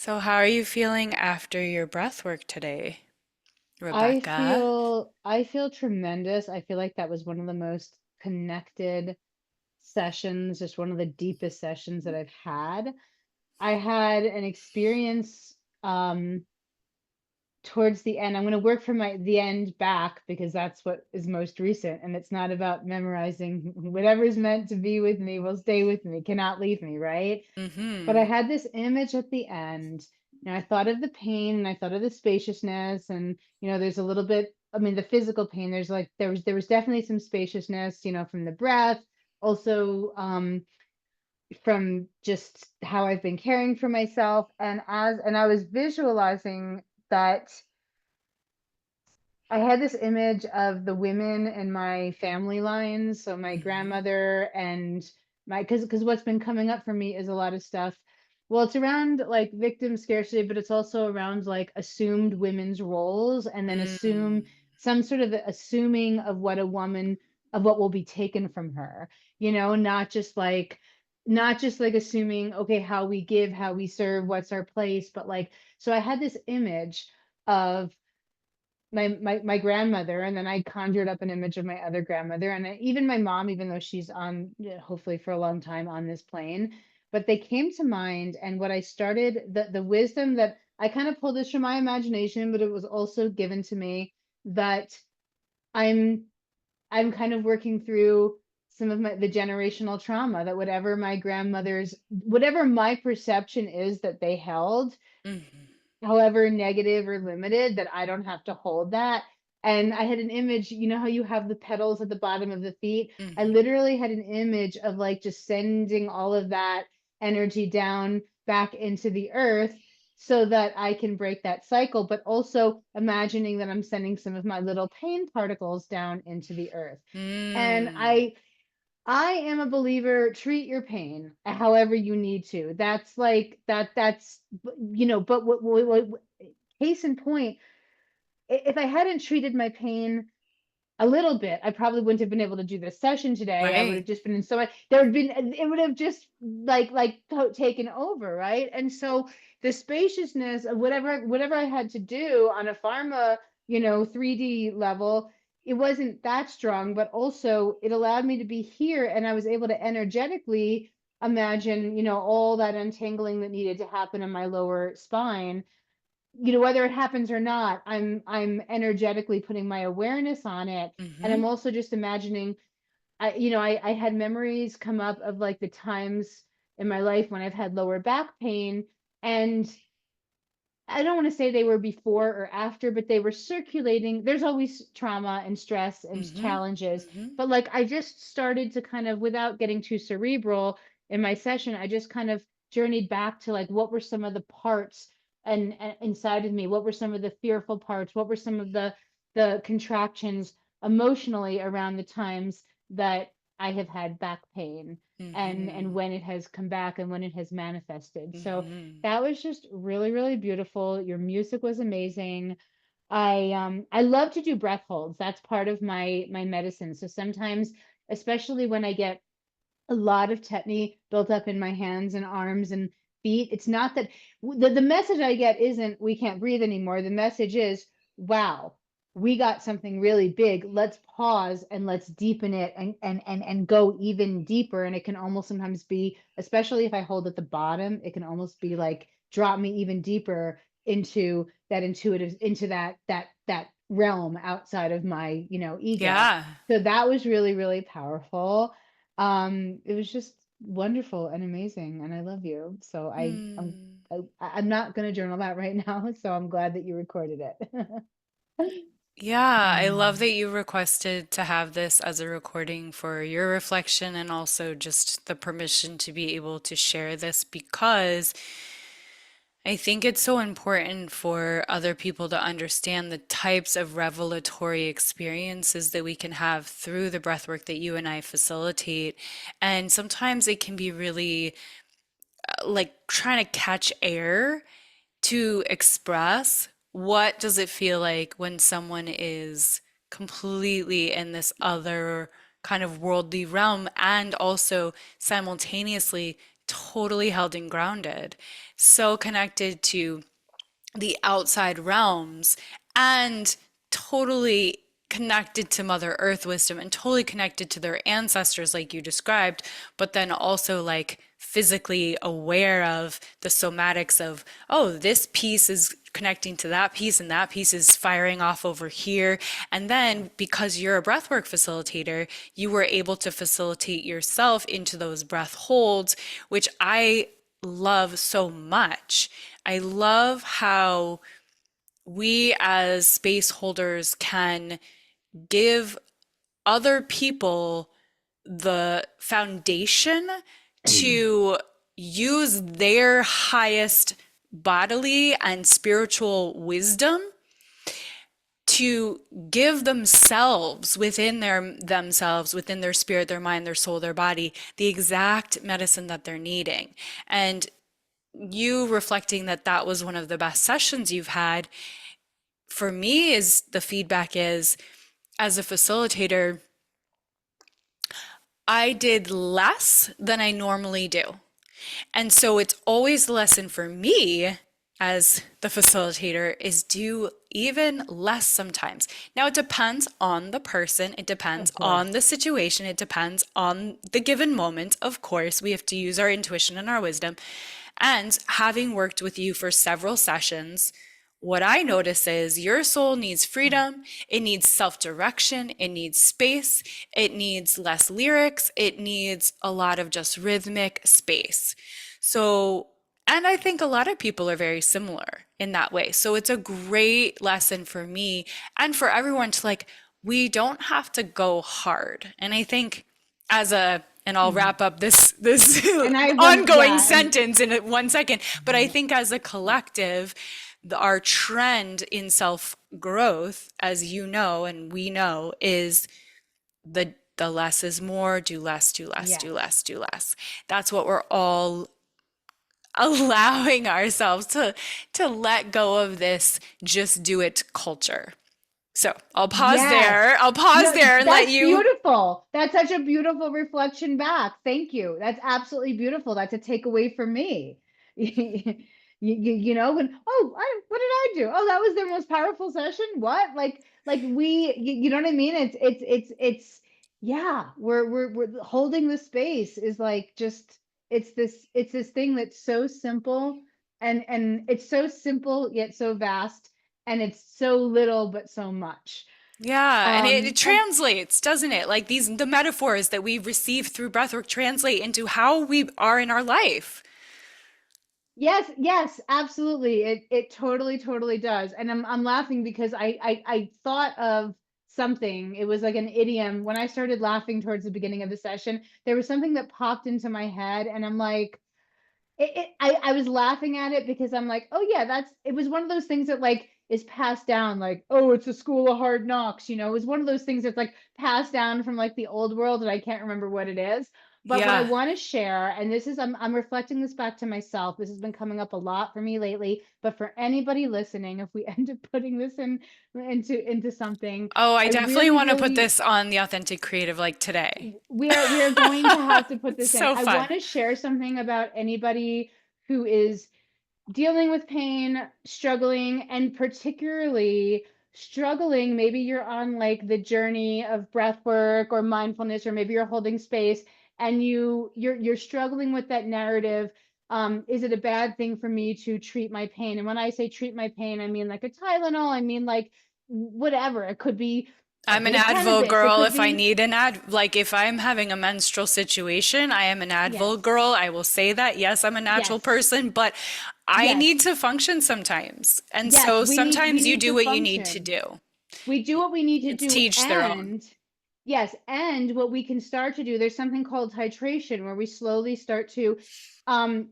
So, how are you feeling after your breath work today, I Rebecca? feel I feel tremendous. I feel like that was one of the most connected sessions, just one of the deepest sessions that I've had. I had an experience towards the end. I'm going to work from the end back because that's what is most recent, and it's not about memorizing. Whatever's meant to be with me will stay with me, cannot leave me, right? But I Mm-hmm. had this image at the end. I thought of the pain and I thought of the spaciousness, and there's a little bit, I mean, the physical pain, there was definitely some spaciousness, from the breath, also from just how I've been caring for myself. And I was visualizing that I had this image of the women in my family lines, so my Mm-hmm. grandmother and because what's been coming up for me is a lot of stuff. Well, it's around like victim scarcity, but it's also around like assumed women's roles and then Mm. assume some sort of assuming of what will be taken from her, not just like assuming, okay, how we give, how we serve, what's our place, but like, so I had this image of my grandmother, and then I conjured up an image of my other grandmother, and even my mom, even though she's on, hopefully for a long time on this plane. But they came to mind, and what I started, the wisdom that I kind of pulled this from my imagination, but it was also given to me, that i'm I'm kind of working through some of the generational trauma, that whatever my perception is that they held, Mm-hmm. however negative or limited, that I don't have to hold that. And I had an image, how you have the petals at the bottom of the feet? I Mm-hmm. literally had an image of like just sending all of that energy down back into the earth so that I can break that cycle, but also imagining that I'm sending some of my little pain particles down into the earth. And Mm. I am a believer, treat your pain however you need to. That's like that's but case in point, if I hadn't treated my pain a little bit, I probably wouldn't have been able to do this session today. I would Right. have just been in so much, there would been it would have just taken over, right? And so the spaciousness of whatever I had to do on a pharma, 3D level, it wasn't that strong, but also it allowed me to be here, and I was able to energetically imagine, all that untangling that needed to happen in my lower spine. Whether it happens or not, I'm energetically putting my awareness on it. And Mm-hmm. I'm also just imagining, I had memories come up of like the times in my life when I've had lower back pain. And I don't want to say they were before or after, but they were circulating. There's always trauma and stress and Mm-hmm. challenges. Mm-hmm. But like, I just started to kind of, without getting too cerebral in my session, I just kind of journeyed back to like, what were some of the parts and inside of me? What were some of the fearful parts? What were some of the contractions emotionally around the times that I have had back pain, and Mm-hmm. when it has come back and when it has manifested. So Mm-hmm. that was just really, really beautiful. Your music was amazing. I love to do breath holds. That's part of my medicine. So sometimes, especially when I get a lot of tetany built up in my hands and arms and feet, it's not that the message I get isn't we can't breathe anymore. The message is, wow, we got something really big. Let's pause and let's deepen it and go even deeper. And it can almost sometimes be, especially if I hold at the bottom, it can almost be like drop me even deeper into that intuitive, into that realm outside of my, ego. Yeah. So that was really, really powerful. It was just wonderful and amazing, and I love you. So Hmm. I'm not gonna journal that right now, so I'm glad that you recorded it. Yeah, I love Mm. that you requested to have this as a recording for your reflection and also just the permission to be able to share this because I think it's so important for other people to understand the types of revelatory experiences that we can have through the breath work that you and I facilitate. And sometimes it can be really like trying to catch air to express what does it feel like when someone is completely in this other kind of worldly realm and also simultaneously totally held and grounded, so connected to the outside realms, and totally connected to Mother Earth wisdom and totally connected to their ancestors, like you described, but then also like physically aware of the somatics of, oh, this piece is connecting to that piece and that piece is firing off over here. And then because you're a breathwork facilitator, you were able to facilitate yourself into those breath holds, which I love so much. I love how we as space holders can give other people the foundation to use their highest bodily and spiritual wisdom to give themselves within their spirit, their mind, their soul, their body, the exact medicine that they're needing. And you reflecting that that was one of the best sessions you've had, for me, is the feedback is, as a facilitator, I did less than I normally do. And so it's always the lesson for me as the facilitator is do even less sometimes. Now it depends on the person, it depends Of course. on the situation, it depends on the given moment. Of course, we have to use our intuition and our wisdom. And having worked with you for several sessions, what I notice is your soul needs freedom, it needs self-direction, it needs space, it needs less lyrics, it needs a lot of just rhythmic space. So, and I think a lot of people are very similar in that way. So it's a great lesson for me and for everyone to like, we don't have to go hard. And I think as a, and I'll Mhm. wrap up this And I want, ongoing yeah, and sentence in 1 second. But I think as a collective, our trend in self growth, as you know and we know, is the less is more, do less, do less, do yes. less, do less. That's what we're all allowing ourselves to let go of, this just do it culture. So I'll pause Yes. there. I'll pause No, there and let that's you. beautiful. That's such a beautiful reflection back. Thank you. That's absolutely beautiful. That's a takeaway for me. You know, when, oh, what did I do? Oh, that was their most powerful session. What? Like you know what I mean? Yeah, we're holding the space is like just, it's this thing that's so simple, and it's so simple yet so vast, and it's so little but so much. Yeah, and it And translates, doesn't it? Like the metaphors that we receive through breathwork translate into how we are in our life. yes, yes, absolutely. It totally does. And I'm laughing because I thought of something. It was like an idiom. When I started laughing towards the beginning of the session, there was something that popped into my head, and I'm like, I was laughing at it because I'm like, oh yeah, it was one of those things that like is passed down, like, oh, it's a school of hard knocks, you know. It was one of those things that's like passed down from like the old world, and I can't remember what it is. But what I Yeah. want to share, and this is, I'm reflecting this back to myself. This has been coming up a lot for me lately, but for anybody listening, if we end up putting this into something, Oh, I I definitely really, want to put really, this on the authentic creative like today. we are going to have to put It's this in. so I want fun. to share something about anybody who is dealing with pain, struggling, and particularly struggling. Maybe you're on like the journey of breath work or mindfulness, or maybe you're holding space, and you're struggling with that narrative. Is it a bad thing for me to treat my pain? And when I say treat my pain, I mean like a Tylenol, I mean like whatever. It could be a I'm an bit of Advil cannabis. It girl could if I be, need like if I'm having a menstrual situation, I am an Advil yes, girl. I will say that. Yes, I'm a natural yes, person, but I yes, need to function sometimes. And yes. so We sometimes you need do to what you need to function. do. We do what we need to It's do, teach their own. and yes, and what we can start to do, there's something called titration, where we slowly start to, um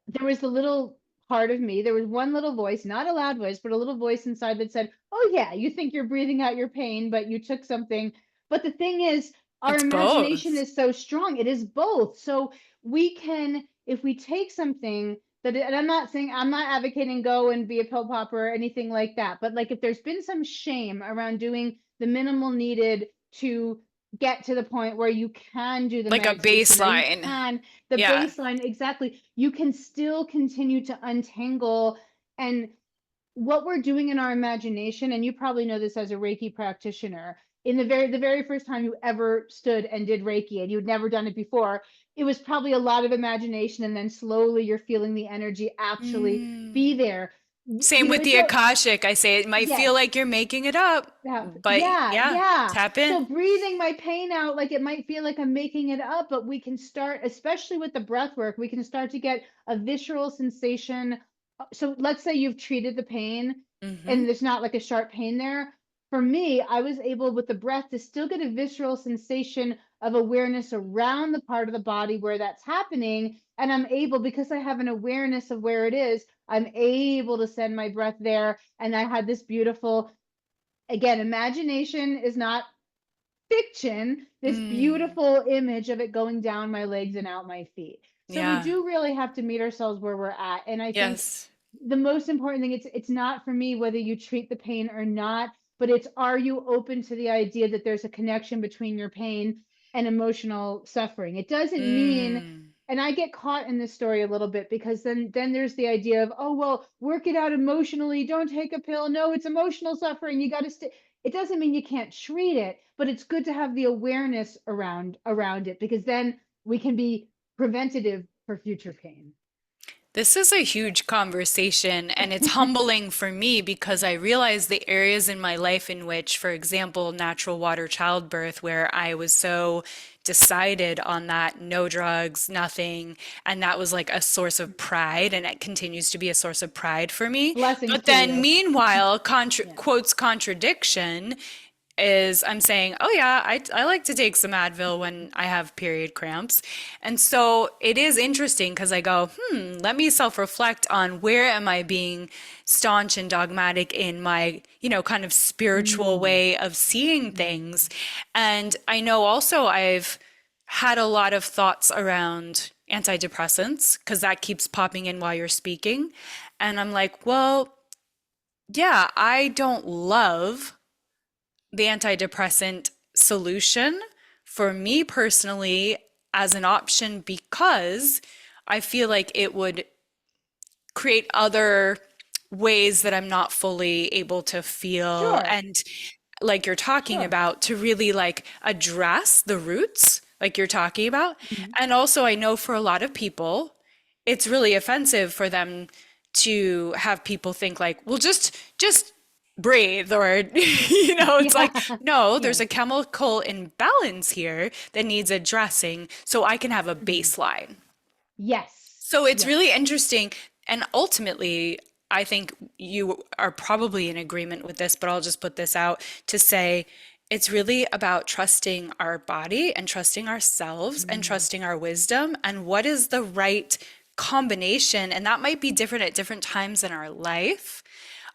there was the little part of me, there was one little voice, not a loud voice, but a little voice inside that said, oh yeah, you think you're breathing out your pain, but you took something. But the thing is, our It's imagination both. is so strong, it is both. So we can, if we take something that, and I'm not saying, I'm not advocating go and be a pill popper or anything like that, but like if there's been some shame around doing the minimal needed to get to the point where you can do the Like a meditation, or you baseline. can the Yeah. baseline, exactly, you can still continue to untangle. And what we're doing in our imagination, and you probably know this as a Reiki practitioner, in the very first time you ever stood and did Reiki and you'd never done it before, it was probably a lot of imagination, and then slowly you're feeling the energy actually be Mm. there. Same with It's the a Akashic. I say it might feel yes. like you're making it up, Yeah, but yeah, yeah, yeah. tap in. So breathing my pain out, like it might feel like I'm making it up, but we can start, especially with the breath work, we can start to get a visceral sensation. So let's say you've treated the pain Hmm. and there's not like a sharp pain there. For me, I was able with the breath to still get a visceral sensation of awareness around the part of the body where that's happening. And I'm able, because I have an awareness of where it is, I'm able to send my breath there. And I had this beautiful, again, imagination is not fiction, this Mm. beautiful image of it going down my legs and out my feet. So we Yeah. do really have to meet ourselves where we're at. And I think Yes. the most important thing, it's not for me whether you treat the pain or not, but it's, are you open to the idea that there's a connection between your pain and emotional suffering? It doesn't mean, Mm. and I get caught in this story a little bit, because then there's the idea of, oh well, work it out emotionally, don't take a pill, no, it's emotional suffering, you got to stay. It doesn't mean you can't treat it, but it's good to have the awareness around it, because then we can be preventative for future pain. This is a huge conversation, and it's humbling for me because I realize the areas in my life in which, for example, natural water childbirth, where I was so decided on that, no drugs, nothing, and that was like a source of pride, and it continues to be a source of pride for me. Blessings But to then, you. meanwhile, Yeah. quotes contradiction is I'm saying, oh yeah, I like to take some Advil when I have period cramps. And so it is interesting because I go, let me self-reflect on where am I being staunch and dogmatic in my, kind of spiritual Mm. way of seeing Mm. things. And I know also I've had a lot of thoughts around antidepressants because that keeps popping in while you're speaking. And I'm like, well, yeah, I don't love the antidepressant solution for me personally as an option because I feel like it would create other ways that I'm not fully able to feel Sure. and like you're talking Sure. about to really like address the roots like you're talking about. Mhm. And also I know for a lot of people it's really offensive for them to have people think like, well, just breathe or it's like, Yeah. no, there's Yeah. a chemical imbalance here that needs addressing so I can have a Mhm. baseline. Yes. So it's really Yes. interesting. And ultimately, I think you are probably in agreement with this, but I'll just put this out to say it's really about trusting our body and trusting ourselves and Mm. trusting our wisdom and what is the right combination. And that might be different at different times in our life.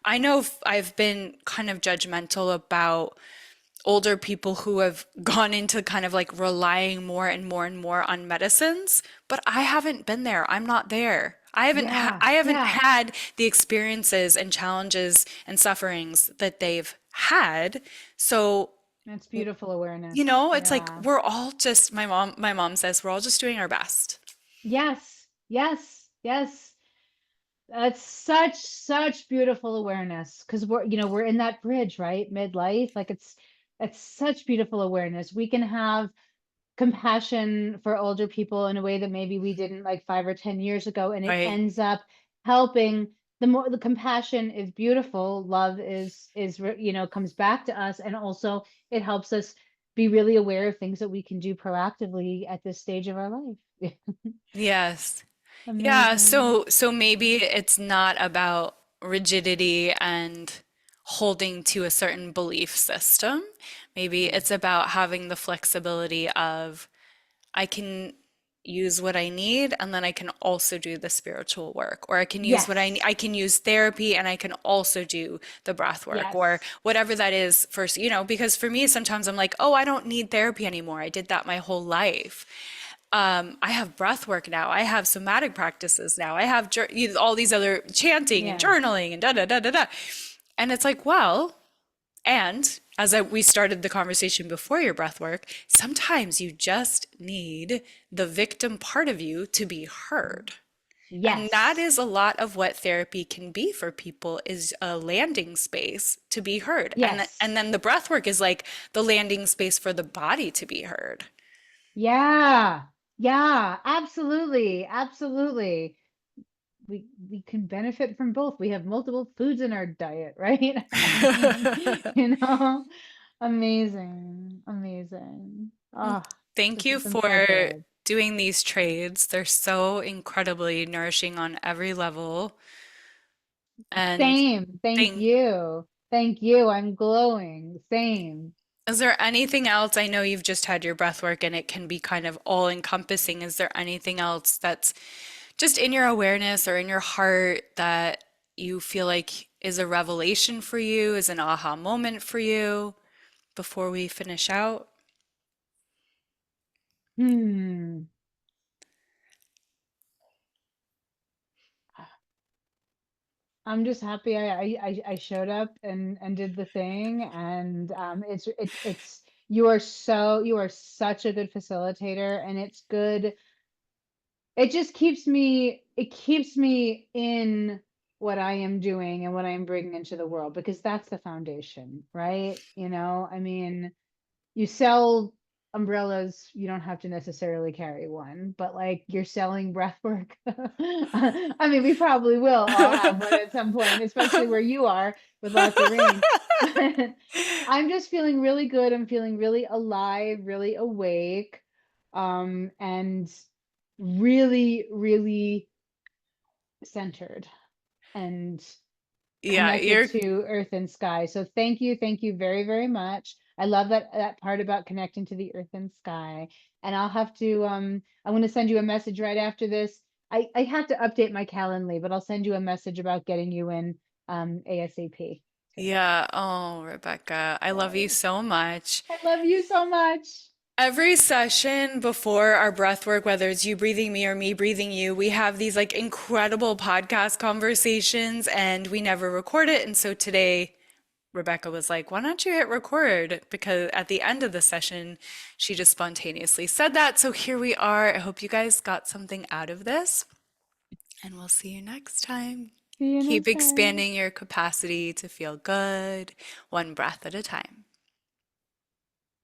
I know I've been kind of judgmental about older people who have gone into kind of like relying more and more and more on medicines, but I haven't been there. I'm not there. Yeah. I haven't Yeah. had the experiences and challenges and sufferings that they've had. So, That's beautiful awareness. it's like Yeah. we're all just my mom says we're all just doing our best. Yes. Yes. Yes. That's such beautiful awareness, because we're in that bridge, right? Midlife. Like it's such beautiful awareness. We can have compassion for older people in a way that maybe we didn't like 5 or 10 years ago, and it Right? ends up helping. The more the compassion is beautiful, love comes back to us, and also it helps us be really aware of things that we can do proactively at this stage of our life. Yes. Yeah, Amazing. so maybe it's not about rigidity and holding to a certain belief system. Maybe Yeah. it's about having the flexibility of I can use what I need and then I can also do the spiritual work or I can use what Yes. I can use therapy and I can also do the breath work or Yes. whatever that is first, because for me sometimes I'm like, "Oh, I don't need therapy anymore. I did that my whole life." I have breath work now. I have somatic practices now. I have all these other chanting and Yeah. journaling and da da da da da. And it's like, well, and we started the conversation before your breath work, sometimes you just need the victim part of you to be heard. And that Yes. is a lot of what therapy can be for people is a landing space to be heard. And Yes. then the breath work is like the landing space for the body to be heard. Yeah. Yeah, absolutely. Absolutely. We can benefit from both. We have multiple foods in our diet, right? I mean, amazing. Amazing. Oh, Thank this you has been so for good. doing these trades. They're so incredibly nourishing on every level. And Same. Thank thank you. Thank you. I'm glowing. Same. Is there anything else? I know you've just had your breath work and it can be kind of all encompassing. Is there anything else that's just in your awareness or in your heart that you feel like is a revelation for you, is an aha moment for you before we finish out? Hmm. I'm just happy I showed up and did the thing, and it's you are such a good facilitator, and it's good. It just keeps me in what I am doing and what I'm bringing into the world, because that's the foundation, right? I mean, you sell umbrellas, you don't have to necessarily carry one, but like you're selling breath work. I mean, we probably will all have one at some point, especially where you are with lots of rain. But I'm just feeling really good. I'm feeling really alive, really awake, and really, really centered and Yeah, connected you're to earth and sky. So thank you very, very much. I love that part about connecting to the earth and sky. And I'll have to I'm going to send you a message right after this. I have to update my Calendly, but I'll send you a message about getting you in ASAP too. yeah, oh, Rebecca, I love you Yay. so much. I love you so much. Every session before our breath work, whether it's you breathing me or me breathing you, we have these like incredible podcast conversations and we never record it. And so today, Rebecca was like, why don't you hit record? Because at the end of the session, she just spontaneously said that. So here we are. I hope you guys got something out of this, and we'll see you next time. See you Keep next time. expanding your capacity to feel good, one breath at a time.